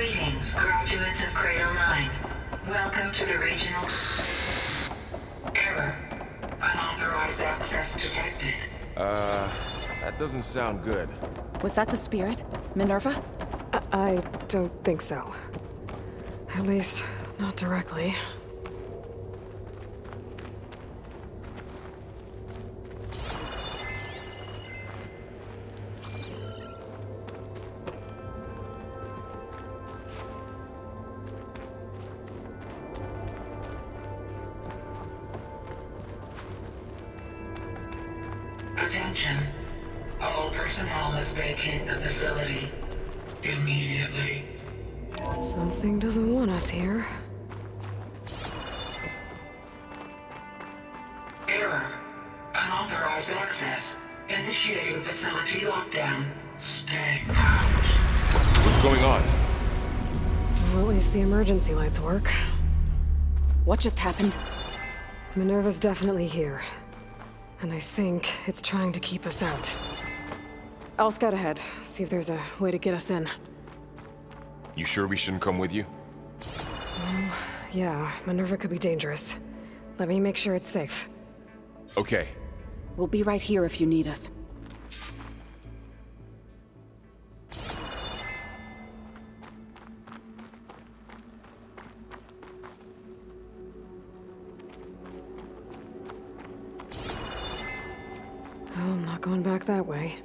Greetings, graduates of Cradle 9. Welcome to the regional... Error. Unauthorized access detected. That doesn't sound good. Was that the spirit? Minerva? I don't think so. At least, not directly. Attention. All personnel must vacate the facility immediately. Something doesn't want us here. Error. Unauthorized access. Initiating facility lockdown. Stay out. What's going on? Well, at least the emergency lights work. What just happened? Minerva's definitely here. And I think it's trying to keep us out. I'll scout ahead, see if there's a way to get us in. You sure we shouldn't come with you? Yeah, Minerva could be dangerous. Let me make sure it's safe. Okay. We'll be right here if you need us. Oh, I'm not going back that way.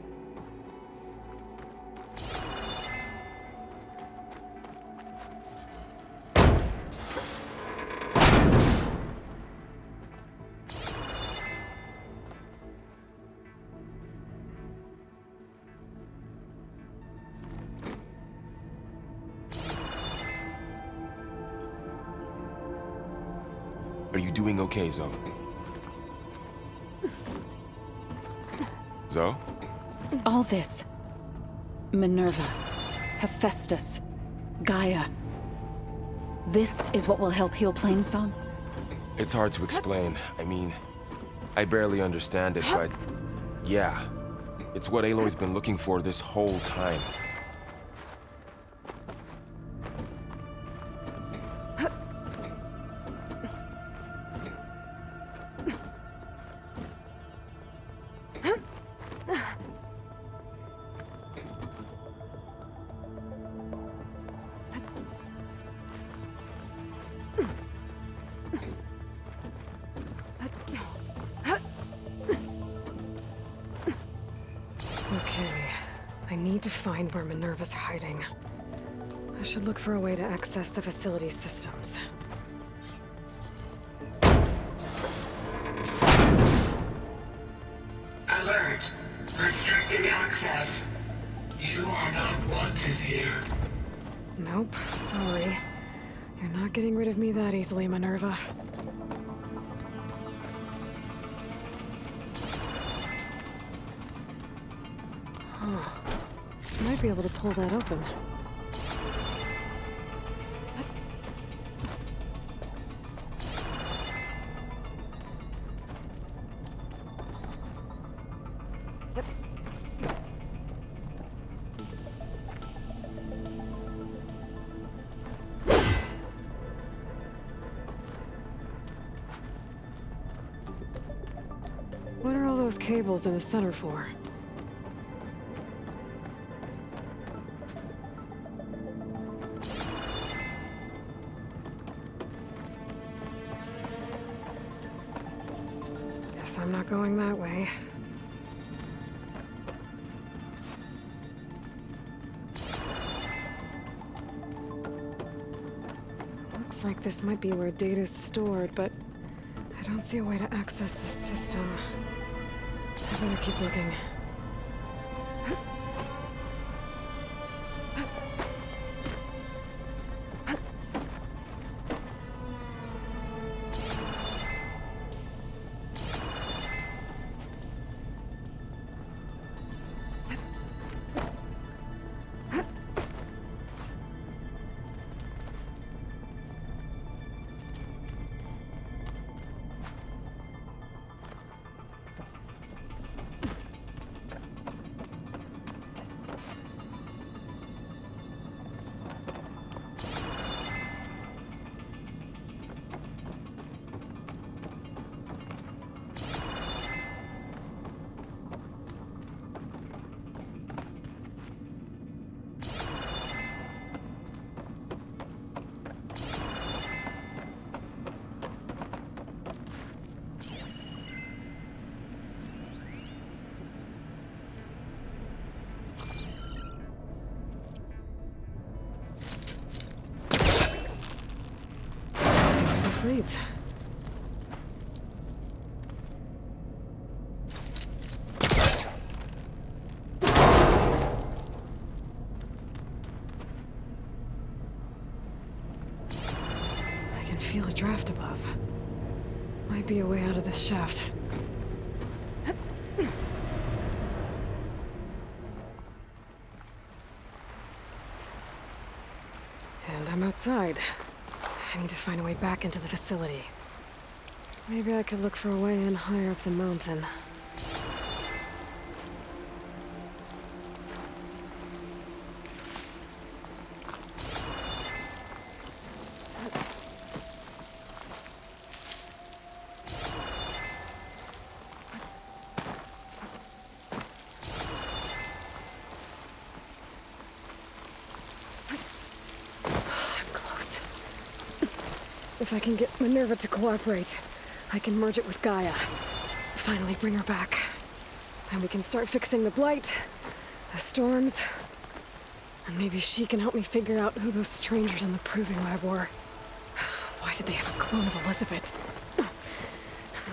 Are you doing okay, Zoe? Zoe? All this. Minerva. Hephaestus. Gaia. This is what will help heal Plainsong? It's hard to explain. I mean, I barely understand it, but... yeah. It's what Aloy's been looking for this whole time. Okay, I need to find where Minerva's hiding. I should look for a way to access the facility systems. Alert. Restricted access. You are not wanted here. Nope, sorry. You're not getting rid of me that easily, Minerva. Huh. Might be able to pull that open. What are all those cables in the center for? Guess I'm not going that way. Looks like this might be where data's stored, but I don't see a way to access the system. I better keep looking. leads. I can feel a draft above. Might be a way out of this shaft. And I'm outside. I need to find a way back into the facility. Maybe I could look for a way in higher up the mountain. If I can get Minerva to cooperate, I can merge it with Gaia. Finally bring her back. And we can start fixing the blight, the storms, and maybe she can help me figure out who those strangers in the proving lab were. Why did they have a clone of Elizabeth?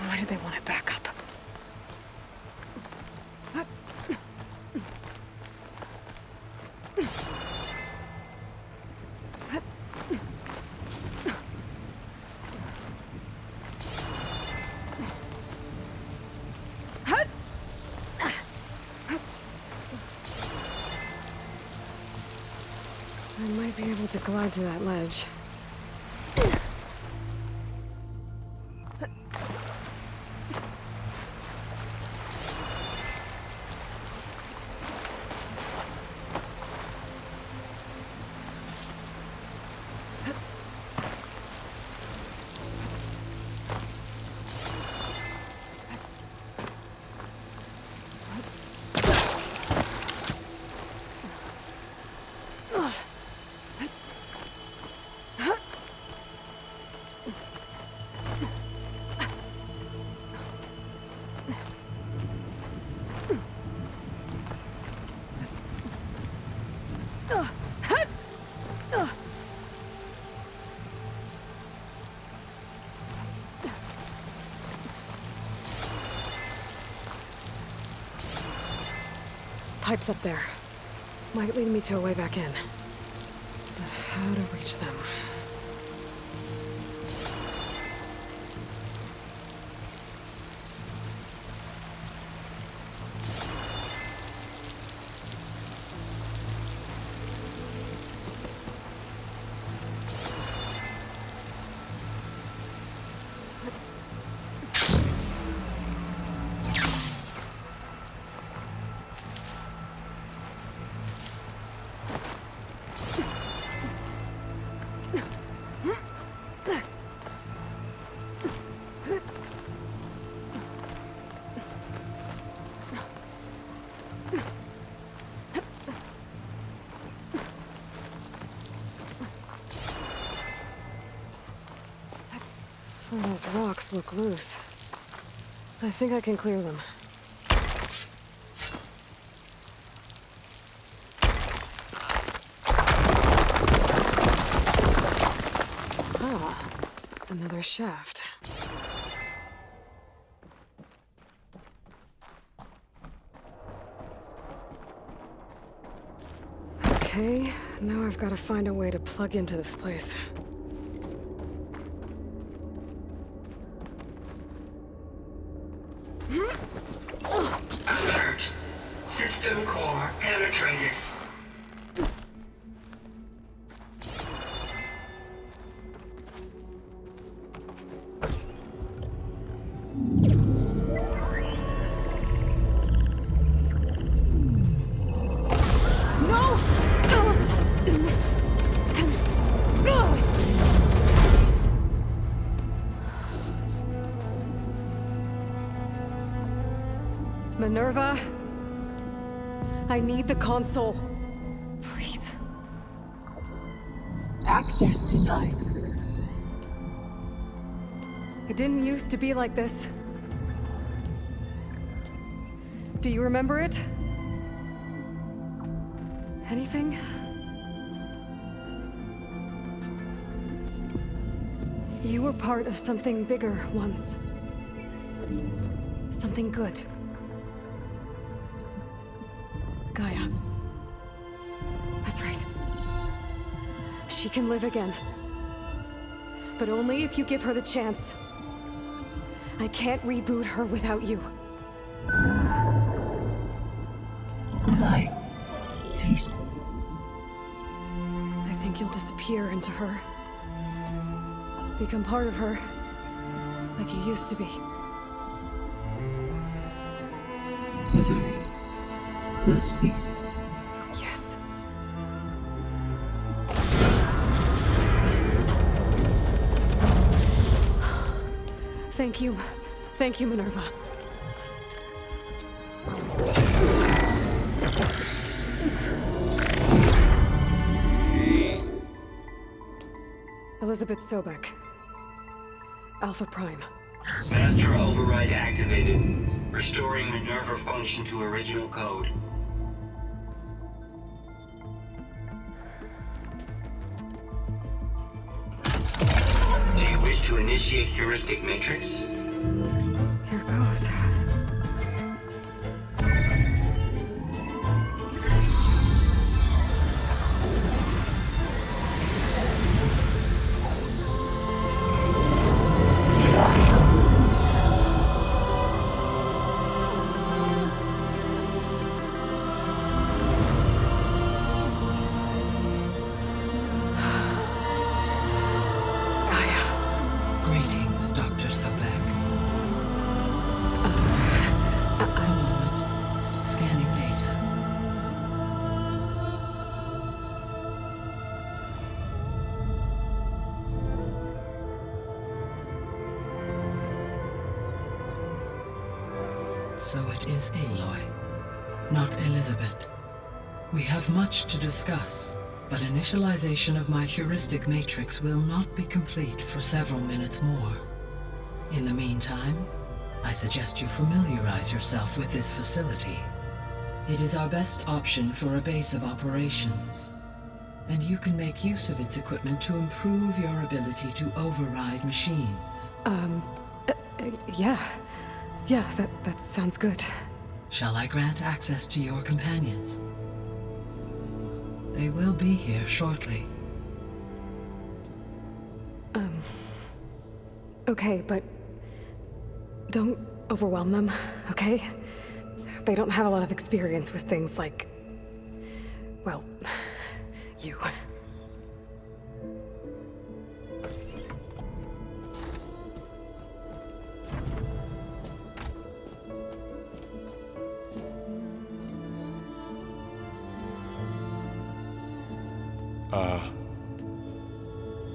Why did they want it back up? I might be able to glide to that ledge. Pipes up there. Might lead me to a way back in. But how to reach them? Some of those rocks look loose. I think I can clear them. Ah, another shaft. Okay, now I've got to find a way to plug into this place. Alert. System core penetrated. Minerva, I need the console. Please. Access denied. It didn't used to be like this. Do you remember it? Anything? You You were part of something bigger once. Something good. Gaia. That's right. She can live again. But only if you give her the chance. I can't reboot her without you. Aloy, cease. I think you'll disappear into her. Become part of her. Like you used to be. Misery will cease. Yes. Thank you. Thank you, Minerva. Elizabeth Sobek. Alpha Prime. Master override activated. Restoring Minerva function to original code. Do you wish to initiate heuristic matrix? Here goes. Greetings, Dr. Sobek. A moment. Scanning data. So it is Aloy, not Elizabeth. We have much to discuss, but initialization of my heuristic matrix will not be complete for several minutes more. In the meantime, I suggest you familiarize yourself with this facility. It is our best option for a base of operations, and you can make use of its equipment to improve your ability to override machines. Yeah. Yeah, that sounds good. Shall I grant access to your companions? They will be here shortly. Okay, but don't overwhelm them, okay? They don't have a lot of experience with things like, well, you.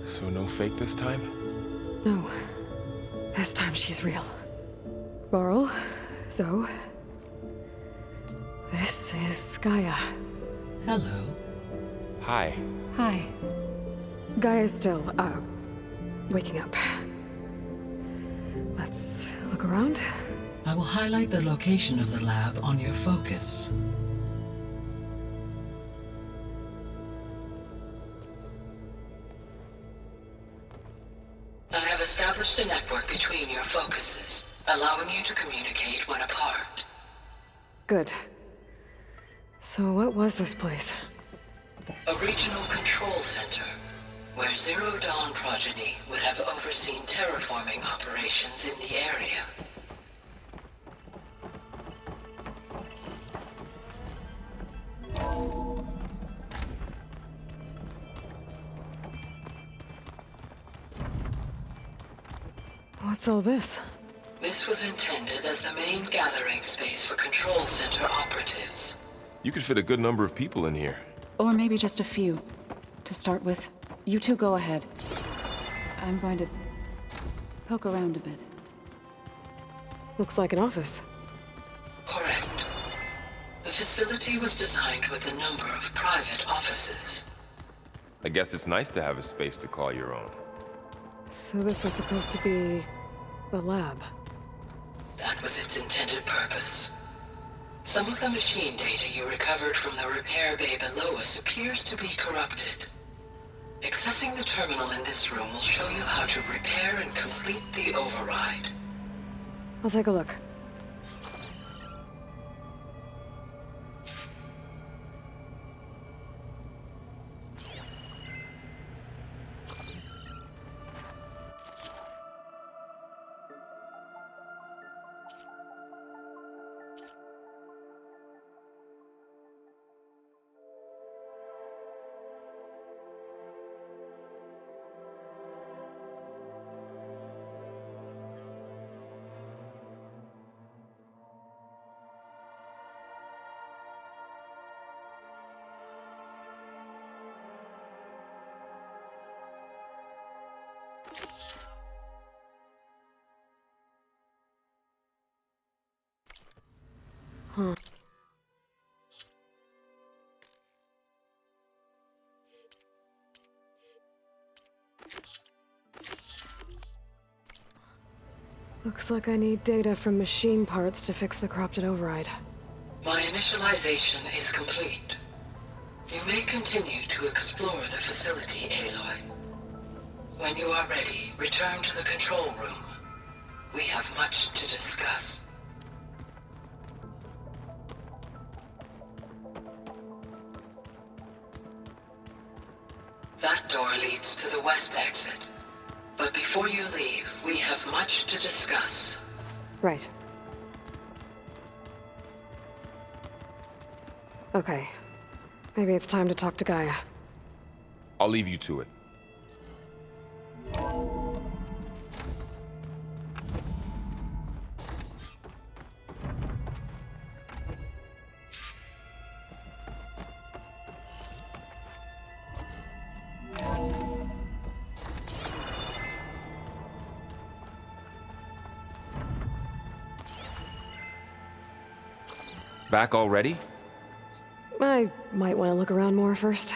So no fake this time? No. This time she's real. Varl, Zoe. This is Gaia. Hello. Hi. Hi. Gaia's still, waking up. Let's look around. I will highlight the location of the lab on your focus. I have established a network between your focuses, allowing you to communicate when apart. Good. So what was this place? A regional control center, where Zero Dawn progeny would have overseen terraforming operations in the area. What's all this? This was intended as the main gathering space for control center operatives. You could fit a good number of people in here. Or maybe just a few. To start with, you two go ahead. I'm going to poke around a bit. Looks like an office. Correct. The facility was designed with a number of private offices. I guess it's nice to have a space to call your own. So this was supposed to be a lab. That was its intended purpose. Some of the machine data you recovered from the repair bay below us appears to be corrupted. Accessing the terminal in this room will show you how to repair and complete the override. I'll take a look. Huh. Looks like I need data from machine parts to fix the corrupted override. My initialization is complete. You may continue to explore the facility, Aloy. When you are ready, return to the control room. We have much to discuss. That door leads to the west exit. But before you leave, we have much to discuss. Right. Okay. Maybe it's time to talk to Gaia. I'll leave you to it. Back already? I might want to look around more first.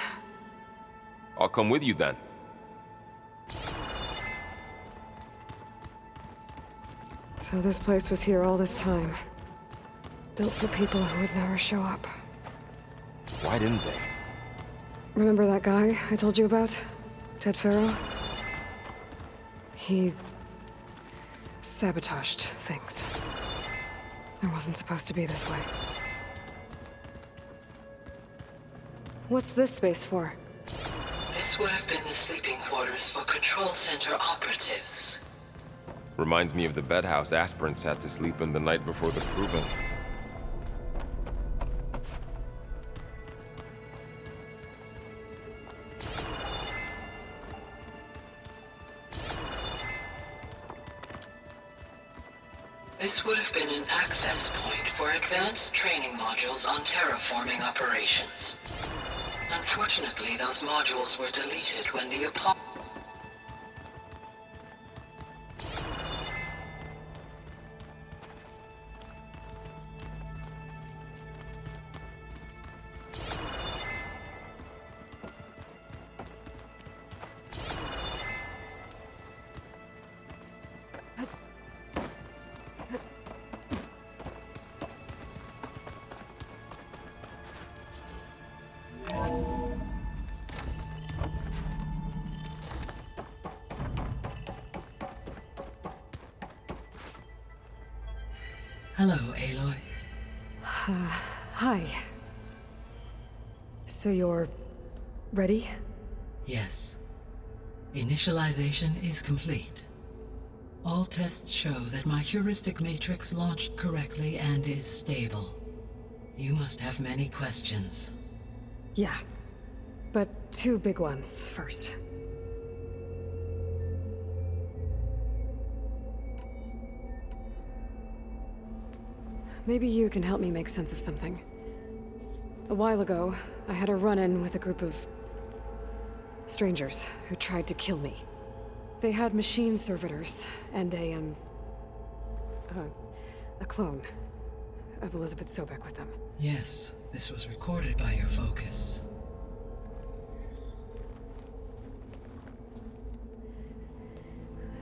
I'll come with you then. So this place was here all this time. Built for people who would never show up. Why didn't they? Remember that guy I told you about? Ted Farrow? He sabotaged things. It wasn't supposed to be this way. What's this space for? This would have been the sleeping quarters for Control Center operatives. Reminds me of the bedhouse aspirants had to sleep in the night before the proving. This would have been an access point for advanced training modules on terraforming operations. Unfortunately, those modules were deleted when the Hello, Aloy. Hi. So you're ready? Yes. Initialization is complete. All tests show that my heuristic matrix launched correctly and is stable. You must have many questions. Yeah. But two big ones first. Maybe you can help me make sense of something. A while ago, I had a run-in with a group of strangers who tried to kill me. They had machine servitors and a clone of Elizabeth Sobek with them. Yes, this was recorded by your focus.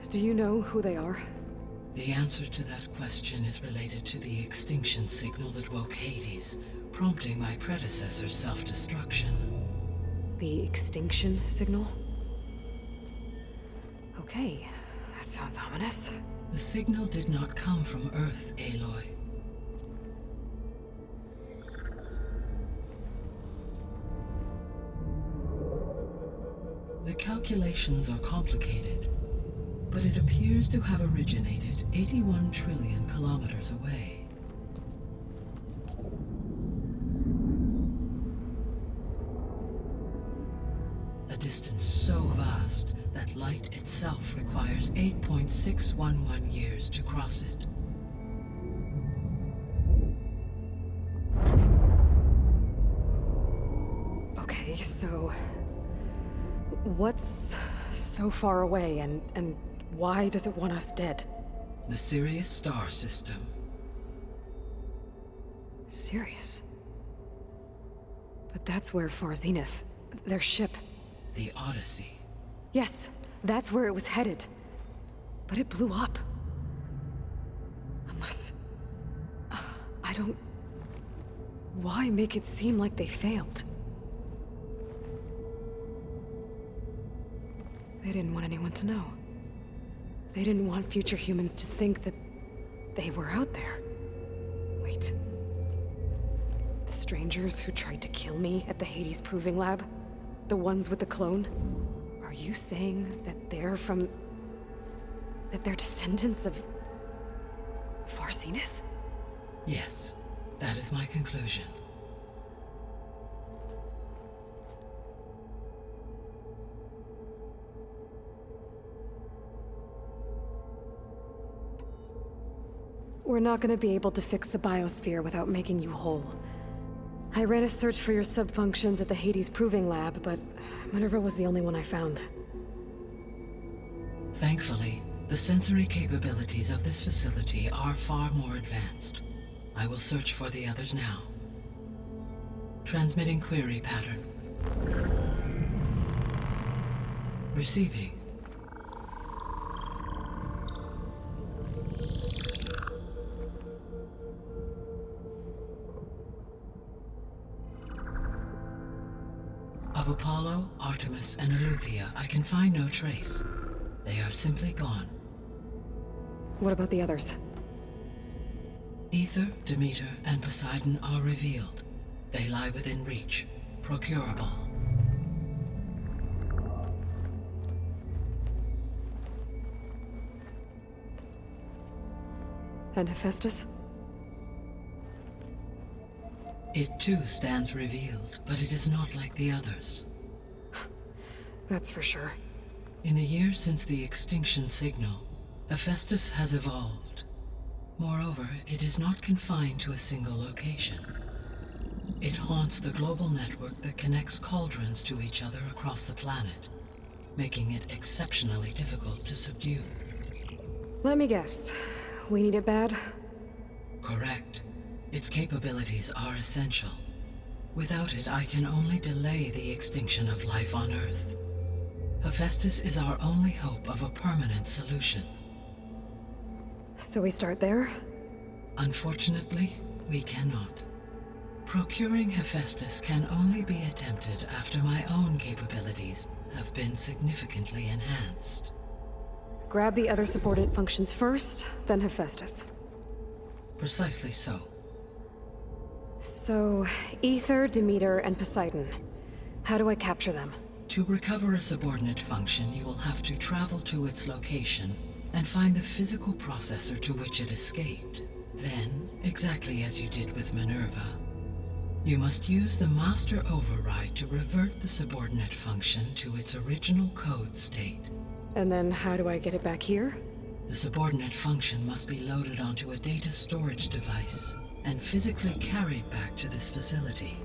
Do you know who they are? The answer to that question is related to the extinction signal that woke Hades, prompting my predecessor's self-destruction. The extinction signal? Okay, that sounds ominous. The signal did not come from Earth, Aloy. The calculations are complicated, but it appears to have originated 81 trillion kilometers away. A distance so vast that light itself requires 8.611 years to cross it. Okay, so... what's so far away, and why does it want us dead? The Sirius star system. Sirius? But that's where Far Zenith, their ship... The Odyssey. Yes, that's where it was headed. But it blew up. Unless... I don't... Why make it seem like they failed? They didn't want anyone to know. They didn't want future humans to think that they were out there. Wait. The strangers who tried to kill me at the Hades Proving Lab? The ones with the clone? Are you saying that they're from... that they're descendants of... Far Zenith? Yes, that is my conclusion. We're not gonna be able to fix the biosphere without making you whole. I ran a search for your subfunctions at the Hades Proving Lab, but Minerva was the only one I found. Thankfully, the sensory capabilities of this facility are far more advanced. I will search for the others now. Transmitting query pattern. Receiving. Of Apollo, Artemis, and Eleuthia, I can find no trace. They are simply gone. What about the others? Ether, Demeter, and Poseidon are revealed. They lie within reach, procurable. And Hephaestus? It too stands revealed, but it is not like the others. That's for sure. In the years since the extinction signal, Hephaestus has evolved. Moreover, it is not confined to a single location. It haunts the global network that connects cauldrons to each other across the planet, making it exceptionally difficult to subdue. Let me guess. We need it bad? Correct. Its capabilities are essential. Without it, I can only delay the extinction of life on Earth. Hephaestus is our only hope of a permanent solution. So we start there? Unfortunately, we cannot. Procuring Hephaestus can only be attempted after my own capabilities have been significantly enhanced. Grab the other subordinate functions first, then Hephaestus. Precisely so. So, Ether, Demeter, and Poseidon. How do I capture them? To recover a subordinate function, you will have to travel to its location and find the physical processor to which it escaped. Then, exactly as you did with Minerva, you must use the master override to revert the subordinate function to its original code state. And then how do I get it back here? The subordinate function must be loaded onto a data storage device and physically carried back to this facility.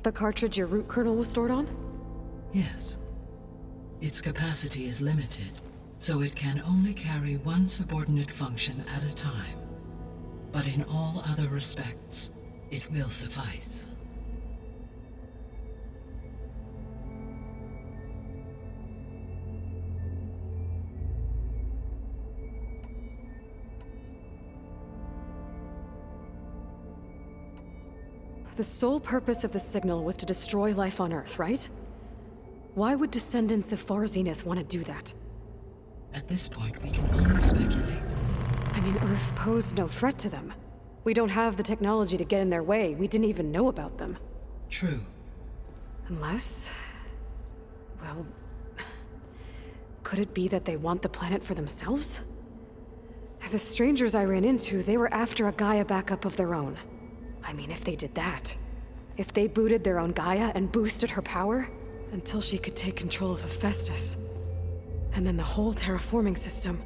The cartridge your root kernel was stored on? Yes. Its capacity is limited, so it can only carry one subordinate function at a time. But in all other respects, it will suffice. The sole purpose of the signal was to destroy life on Earth, right? Why would descendants of Far Zenith want to do that? At this point, we can only speculate. I mean, Earth posed no threat to them. We don't have the technology to get in their way. We didn't even know about them. True. Unless... well... could it be that they want the planet for themselves? The strangers I ran into, they were after a Gaia backup of their own. I mean, if they did that... if they booted their own Gaia and boosted her power... until she could take control of Hephaestus. And then the whole terraforming system.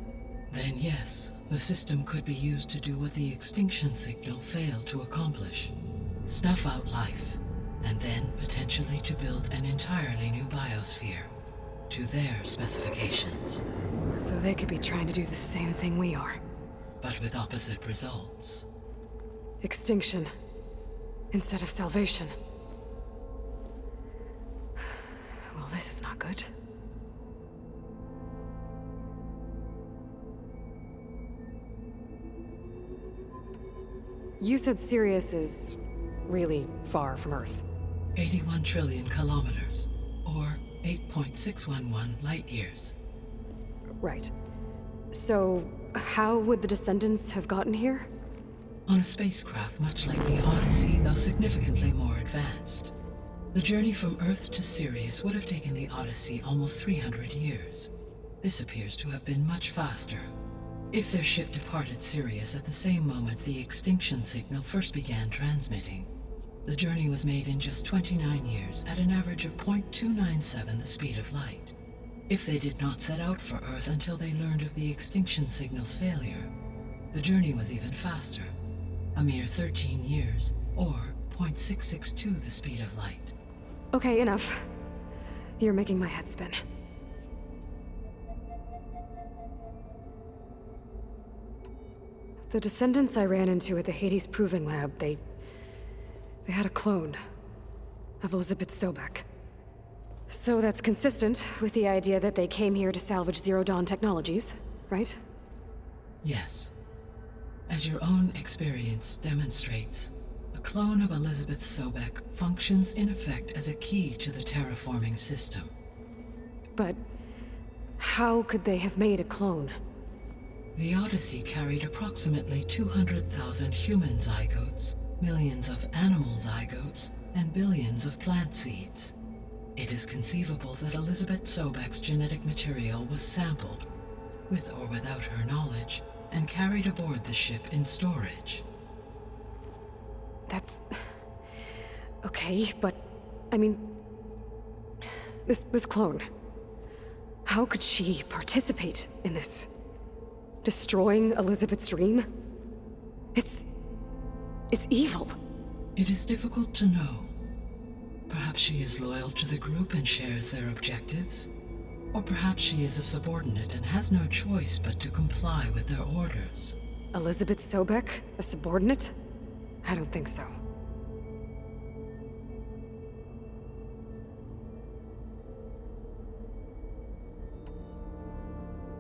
Then yes, the system could be used to do what the extinction signal failed to accomplish. Snuff out life, and then potentially to build an entirely new biosphere. To their specifications. So they could be trying to do the same thing we are. But with opposite results. Extinction. Instead of salvation. Well, this is not good. You said Sirius is really far from Earth. 81 trillion kilometers, or 8.611 light years. Right. So, how would the descendants have gotten here? On a spacecraft much like the Odyssey, though significantly more advanced. The journey from Earth to Sirius would have taken the Odyssey almost 300 years. This appears to have been much faster. If their ship departed Sirius at the same moment the extinction signal first began transmitting, the journey was made in just 29 years at an average of 0.297 the speed of light. If they did not set out for Earth until they learned of the extinction signal's failure, the journey was even faster, a mere 13 years, or 0.662 the speed of light. Okay, enough. You're making my head spin. The descendants I ran into at the Hades Proving Lab, they had a clone of Elizabeth Sobek. So that's consistent with the idea that they came here to salvage Zero Dawn technologies, right? Yes. As your own experience demonstrates, a clone of Elizabeth Sobek functions in effect as a key to the terraforming system. But how could they have made a clone? The Odyssey carried approximately 200,000 human zygotes, millions of animal zygotes, and billions of plant seeds. It is conceivable that Elizabeth Sobek's genetic material was sampled, with or without her knowledge, and carried aboard the ship in storage. That's... okay, but... I mean... This clone... how could she participate in this? Destroying Elizabeth's dream? It's evil. It is difficult to know. Perhaps she is loyal to the group and shares their objectives. Or perhaps she is a subordinate and has no choice but to comply with their orders. Elizabeth Sobek? A subordinate? I don't think so.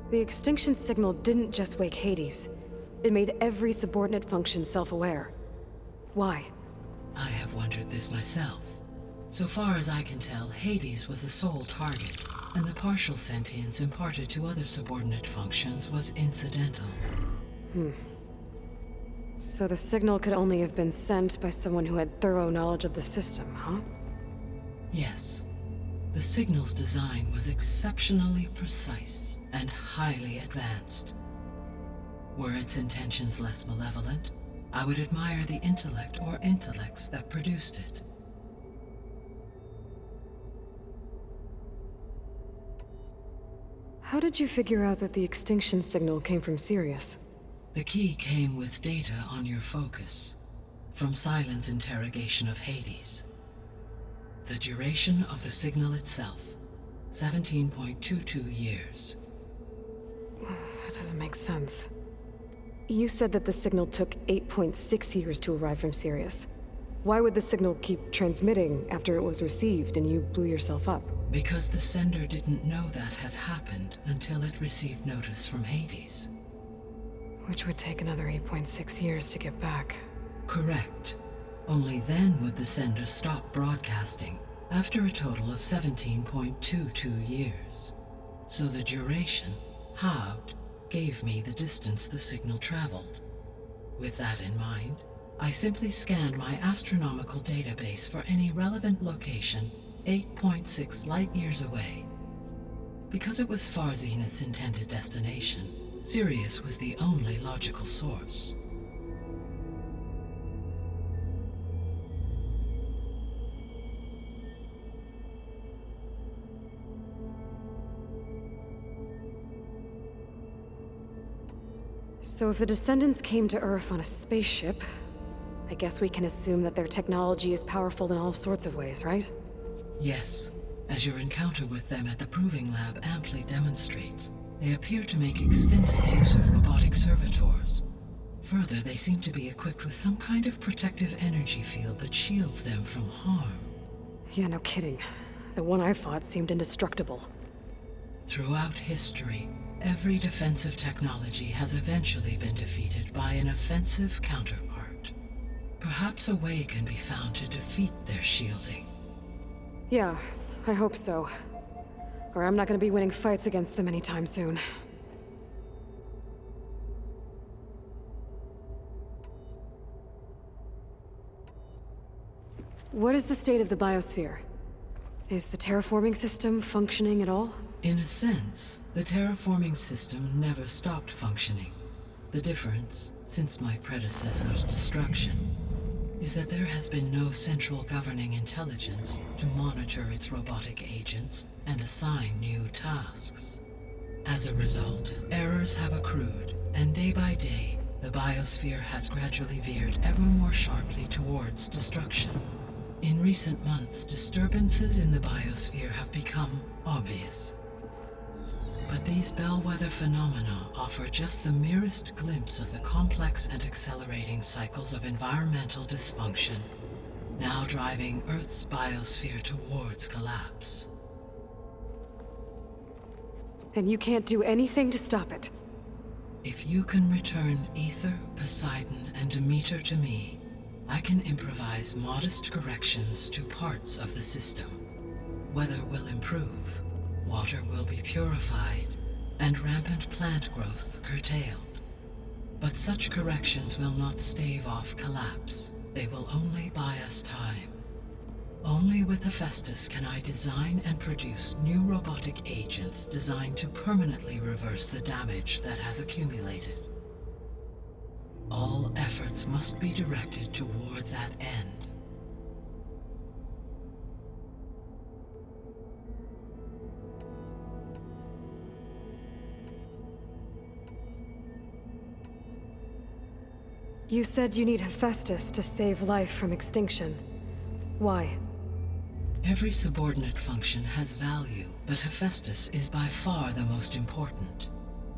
The extinction signal didn't just wake Hades. It made every subordinate function self-aware. Why? I have wondered this myself. So far as I can tell, Hades was the sole target, and the partial sentience imparted to other subordinate functions was incidental. So the signal could only have been sent by someone who had thorough knowledge of the system, huh? Yes. The signal's design was exceptionally precise and highly advanced. Were its intentions less malevolent, I would admire the intellect or intellects that produced it. How did you figure out that the extinction signal came from Sirius? The key came with data on your focus, from Silent's interrogation of Hades. The duration of the signal itself, 17.22 years. That doesn't make sense. You said that the signal took 8.6 years to arrive from Sirius. Why would the signal keep transmitting after it was received and you blew yourself up? Because the sender didn't know that had happened until it received notice from Hades. Which would take another 8.6 years to get back. Correct. Only then would the sender stop broadcasting after a total of 17.22 years. So the duration, halved, gave me the distance the signal traveled. With that in mind, I simply scanned my astronomical database for any relevant location 8.6 light-years away. Because it was Far Zenith's intended destination, Sirius was the only logical source. So if the Descendants came to Earth on a spaceship, I guess we can assume that their technology is powerful in all sorts of ways, right? Yes, as your encounter with them at the Proving Lab amply demonstrates, they appear to make extensive use of robotic servitors. Further, they seem to be equipped with some kind of protective energy field that shields them from harm. Yeah, no kidding. The one I fought seemed indestructible. Throughout history, every defensive technology has eventually been defeated by an offensive counterpart. Perhaps a way can be found to defeat their shielding. Yeah, I hope so. Or I'm not gonna be winning fights against them anytime soon. What is the state of the biosphere? Is the terraforming system functioning at all? In a sense, the terraforming system never stopped functioning. The difference, since my predecessor's destruction, is that there has been no central governing intelligence to monitor its robotic agents and assign new tasks. As a result, errors have accrued, and day by day, the biosphere has gradually veered ever more sharply towards destruction. In recent months, disturbances in the biosphere have become obvious. But these bellwether phenomena offer just the merest glimpse of the complex and accelerating cycles of environmental dysfunction, now driving Earth's biosphere towards collapse. And you can't do anything to stop it? If you can return Ether, Poseidon, and Demeter to me, I can improvise modest corrections to parts of the system. Weather will improve, water will be purified, and rampant plant growth curtailed. But such corrections will not stave off collapse. They will only buy us time. Only with Hephaestus can I design and produce new robotic agents designed to permanently reverse the damage that has accumulated. All efforts must be directed toward that end. You said you need Hephaestus to save life from extinction. Why? Every subordinate function has value, but Hephaestus is by far the most important.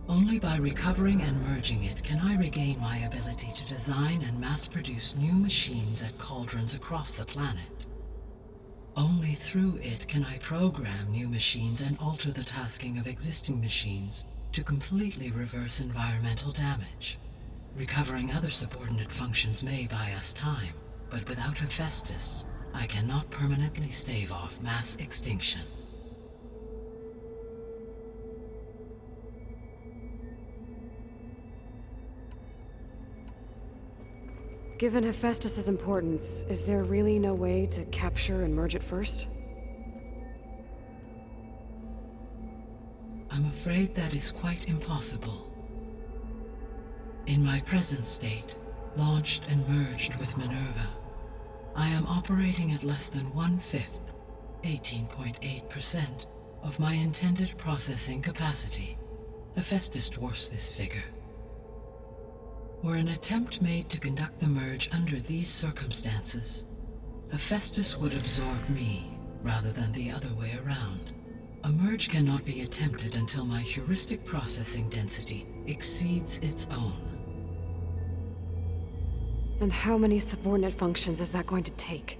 Only by recovering and merging it can I regain my ability to design and mass-produce new machines at cauldrons across the planet. Only through it can I program new machines and alter the tasking of existing machines to completely reverse environmental damage. Recovering other subordinate functions may buy us time, but without Hephaestus, I cannot permanently stave off mass extinction. Given Hephaestus's importance, is there really no way to capture and merge it first? I'm afraid that is quite impossible. In my present state, launched and merged with Minerva, I am operating at less than 1/5, 18.8%, of my intended processing capacity. Hephaestus dwarfs this figure. Were an attempt made to conduct the merge under these circumstances, Hephaestus would absorb me, rather than the other way around. A merge cannot be attempted until my heuristic processing density exceeds its own. And how many subordinate functions is that going to take?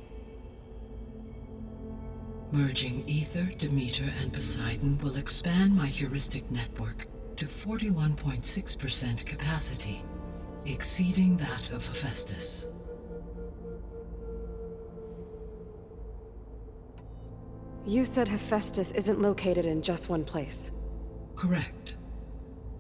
Merging Ether, Demeter, and Poseidon will expand my heuristic network to 41.6% capacity, exceeding that of Hephaestus. you said Hephaestus isn't located in just one place. Correct.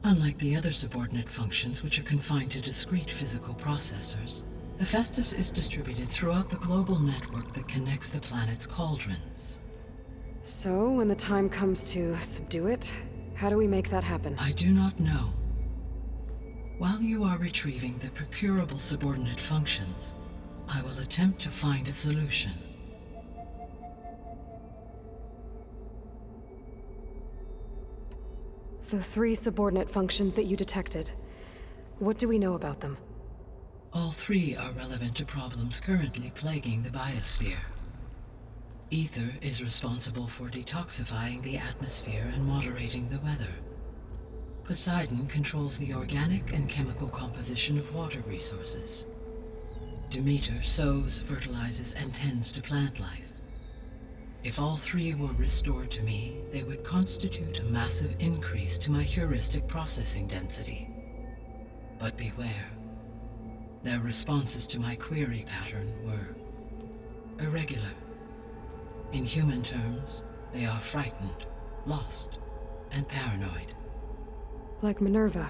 Unlike the other subordinate functions, which are confined to discrete physical processors, Hephaestus is distributed throughout the global network that connects the planet's cauldrons. So, when the time comes to subdue it, how do we make that happen? I do not know. While you are retrieving the procurable subordinate functions, I will attempt to find a solution. The 3 subordinate functions that you detected, what do we know about them? All 3 are relevant to problems currently plaguing the biosphere. Ether is responsible for detoxifying the atmosphere and moderating the weather. Poseidon controls the organic and chemical composition of water resources. Demeter sows, fertilizes, and tends to plant life. If all 3 were restored to me, they would constitute a massive increase to my heuristic processing density. But beware. Their responses to my query pattern were irregular. In human terms, they are frightened, lost, and paranoid. Like Minerva.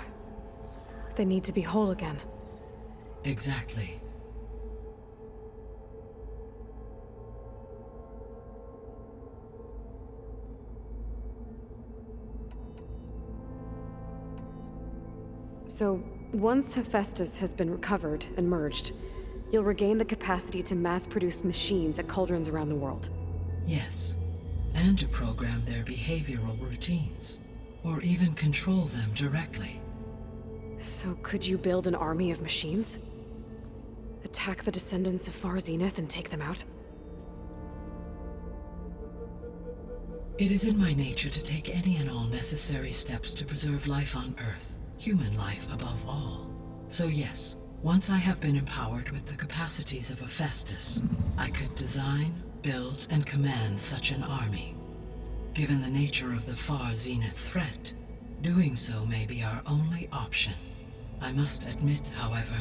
They need to be whole again. Exactly. So, once Hephaestus has been recovered and merged, you'll regain the capacity to mass-produce machines at cauldrons around the world. Yes, and to program their behavioral routines, or even control them directly. So could you build an army of machines? Attack the descendants of Far Zenith and take them out? It is in my nature to take any and all necessary steps to preserve life on Earth, human life above all. So yes, once I have been empowered with the capacities of Hephaestus, I could design, build, and command such an army. Given the nature of the Far Zenith threat, doing so may be our only option. I must admit, however,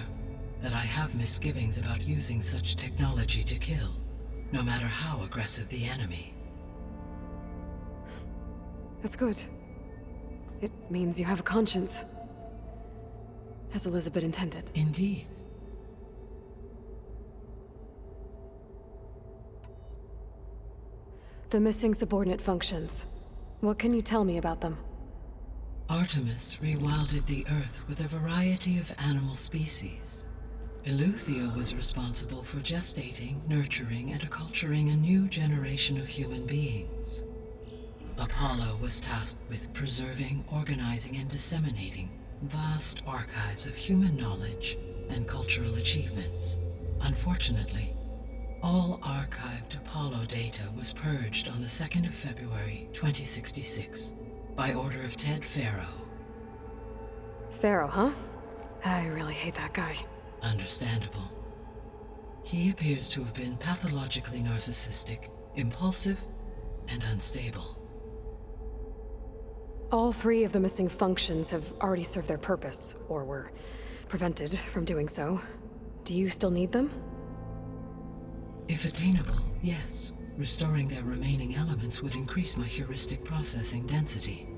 that I have misgivings about using such technology to kill, no matter how aggressive the enemy. That's good. It means you have a conscience. As Elizabeth intended. Indeed. The missing subordinate functions. What can you tell me about them? Artemis rewilded the Earth with a variety of animal species. Eleuthia was responsible for gestating, nurturing, and acculturating a new generation of human beings. Apollo was tasked with preserving, organizing, and disseminating vast archives of human knowledge and cultural achievements. Unfortunately, all archived Apollo data was purged on the 2nd of February, 2066, by order of Ted Faro. Pharaoh, huh? I really hate that guy. Understandable. He appears to have been pathologically narcissistic, impulsive, and unstable. All 3 of the missing functions have already served their purpose, or were prevented from doing so. Do you still need them? If attainable, yes. Restoring their remaining elements would increase my heuristic processing density.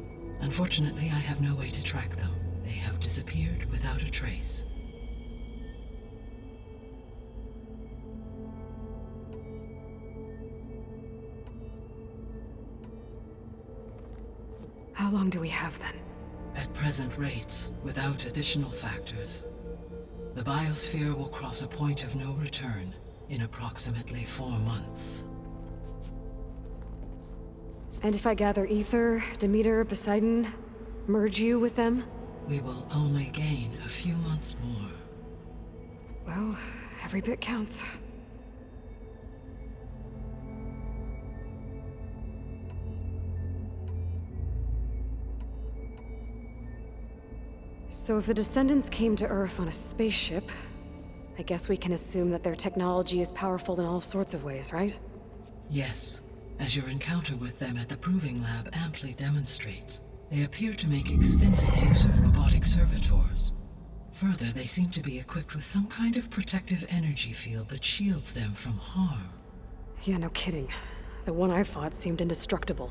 Unfortunately, I have no way to track them. They have disappeared without a trace. How long do we have then? At present rates, without additional factors, the biosphere will cross a point of no return in approximately 4 months. And if I gather Ether, Demeter, Poseidon, merge you with them? We will only gain a few months more. Well, every bit counts. So if the descendants came to Earth on a spaceship, I guess we can assume that their technology is powerful in all sorts of ways, right? Yes, as your encounter with them at the Proving Lab amply demonstrates, they appear to make extensive use of robotic servitors. Further, they seem to be equipped with some kind of protective energy field that shields them from harm. Yeah, no kidding. The one I fought seemed indestructible.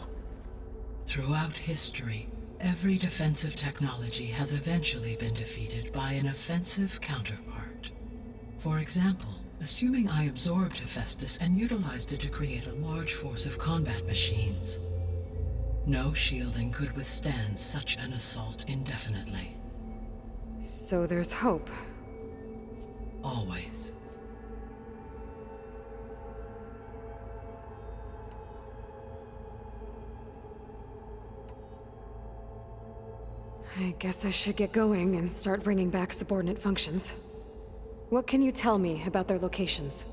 Throughout history, every defensive technology has eventually been defeated by an offensive counterpart. For example, assuming I absorbed Hephaestus and utilized it to create a large force of combat machines. No shielding could withstand such an assault indefinitely. So there's hope. Always. I guess I should get going and start bringing back subordinate functions. What can you tell me about their locations?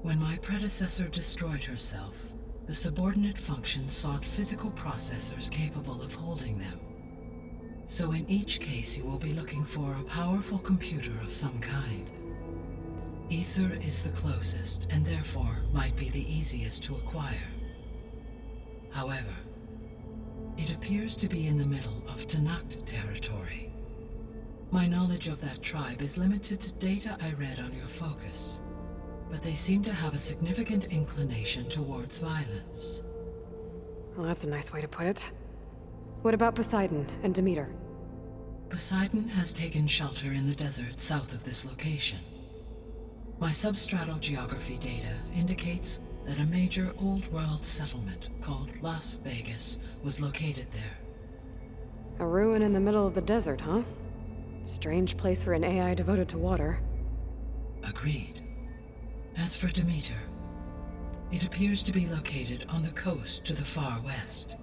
When my predecessor destroyed herself, the subordinate functions sought physical processors capable of holding them. So in each case you will be looking for a powerful computer of some kind. Ether is the closest, and therefore might be the easiest to acquire. However, it appears to be in the middle of Tanakh territory. My knowledge of that tribe is limited to data I read on your focus, but they seem to have a significant inclination towards violence. Well, that's a nice way to put it. What about Poseidon and Demeter? Poseidon has taken shelter in the desert south of this location. My substratal geography data indicates that a major old-world settlement called Las Vegas was located there. A ruin in the middle of the desert, huh? Strange place for an AI devoted to water. Agreed. As for Demeter, it appears to be located on the coast to the far west.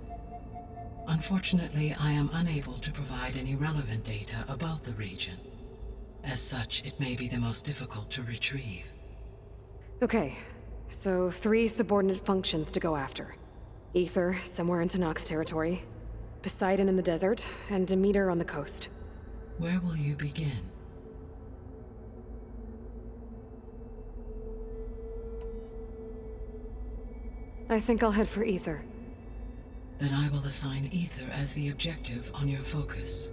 Unfortunately, I am unable to provide any relevant data about the region. As such, it may be the most difficult to retrieve. Okay, so 3 subordinate functions to go after. Ether, somewhere in Tanakh territory. Poseidon in the desert, and Demeter on the coast. Where will you begin? I think I'll head for Ether. Then I will assign Ether as the objective on your focus.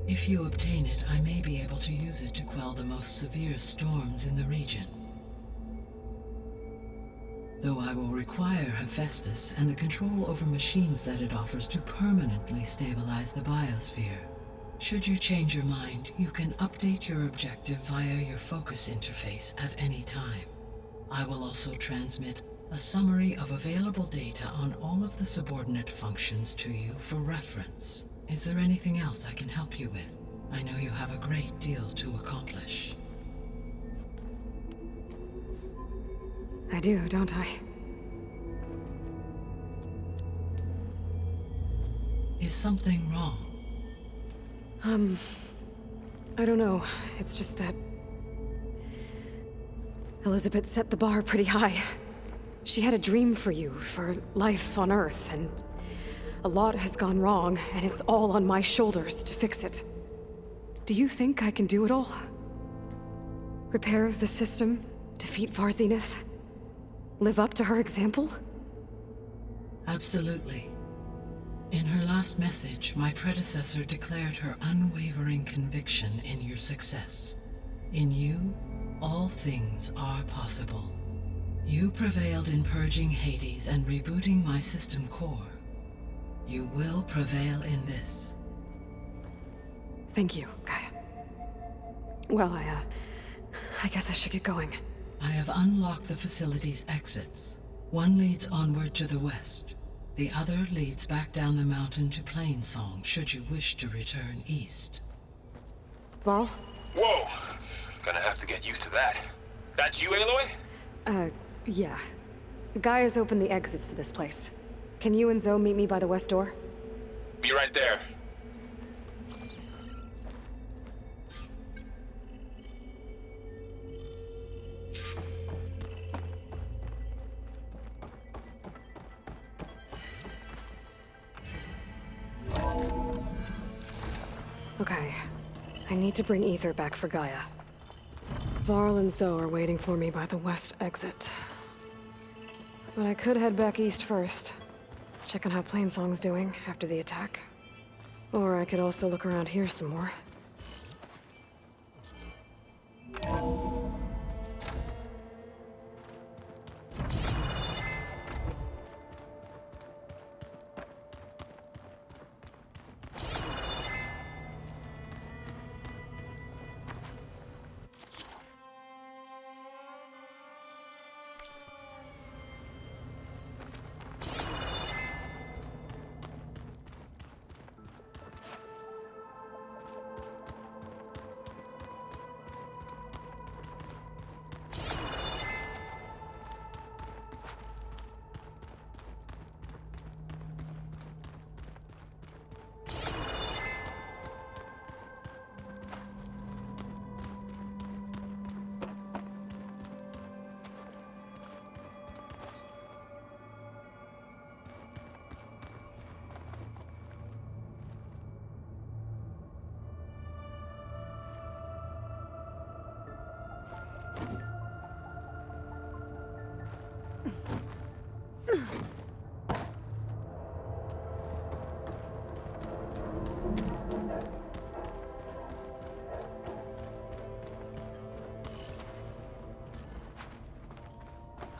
If you obtain it, I may be able to use it to quell the most severe storms in the region. Though I will require Hephaestus and the control over machines that it offers to permanently stabilize the biosphere. Should you change your mind, you can update your objective via your focus interface at any time. I will also transmit a summary of available data on all of the subordinate functions to you for reference. Is there anything else I can help you with? I know you have a great deal to accomplish. I do, don't I? Is something wrong? I don't know. It's just that Elizabeth set the bar pretty high. She had a dream for you, for life on Earth, and a lot has gone wrong, and it's all on my shoulders to fix it. Do you think I can do it all? Repair the system, defeat Varzenith, live up to her example? Absolutely. In her last message, my predecessor declared her unwavering conviction in your success. In you, all things are possible. You prevailed in purging Hades and rebooting my system core. You will prevail in this. Thank you, Gaia. Well, I guess I should get going. I have unlocked the facility's exits. One leads onward to the west. The other leads back down the mountain to Plainsong, should you wish to return east. Varl? Whoa! Gonna have to get used to that. That's you, Aloy? Yeah. Gaia's opened the exits to this place. Can you and Zoe meet me by the west door? Be right there. Okay. I need to bring Ether back for Gaia. Varl and Zoe are waiting for me by the west exit. But I could head back east first. Check on how Plainsong's doing after the attack. Or I could also look around here some more.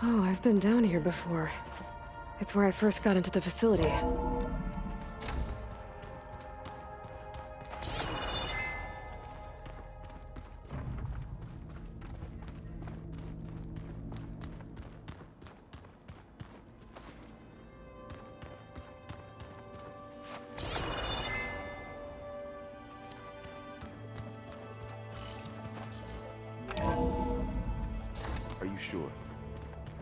Oh, I've been down here before. It's where I first got into the facility. Are you sure?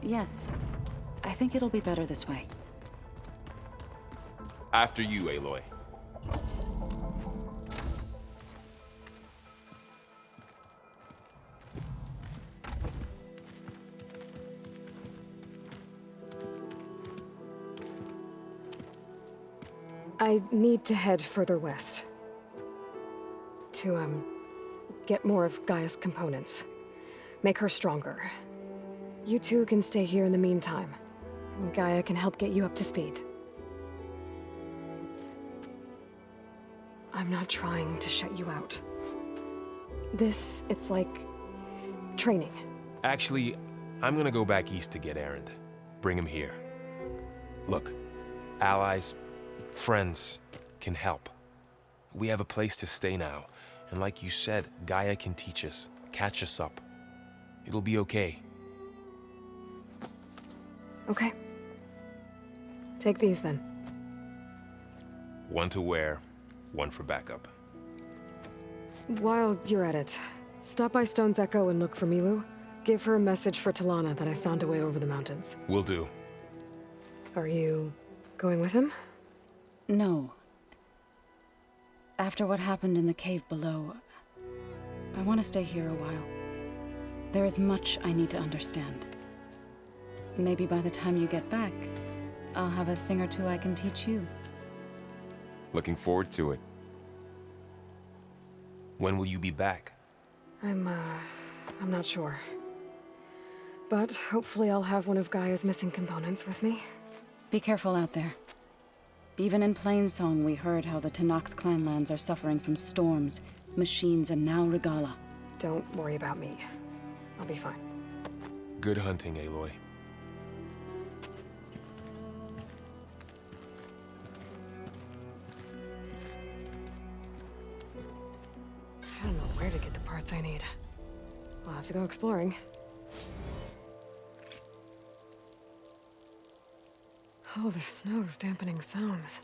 Yes. I think it'll be better this way. After you, Aloy. I need to head further west. To, get more of Gaia's components. Make her stronger. You two can stay here in the meantime. Gaia can help get you up to speed. I'm not trying to shut you out. It's like training. Actually, I'm gonna go back east to get Erend. Bring him here. Look, allies, friends can help. We have a place to stay now, and like you said, Gaia can teach us, catch us up. It'll be okay. Okay. Take these then. One to wear, one for backup. While you're at it, stop by Stone's Echo and look for Milu. Give her a message for Talana that I found a way over the mountains. Will do. Are you going with him? No. After what happened in the cave below, I want to stay here a while. There is much I need to understand. Maybe by the time you get back, I'll have a thing or two I can teach you. Looking forward to it. When will you be back? I'm not sure. But hopefully I'll have one of Gaia's missing components with me. Be careful out there. Even in Plainsong, we heard how the Tenakth clanlands are suffering from storms, machines, and now Regala. Don't worry about me. I'll be fine. Good hunting, Aloy. I don't know where to get the parts I need. I'll have to go exploring. Oh, the snow's dampening sounds.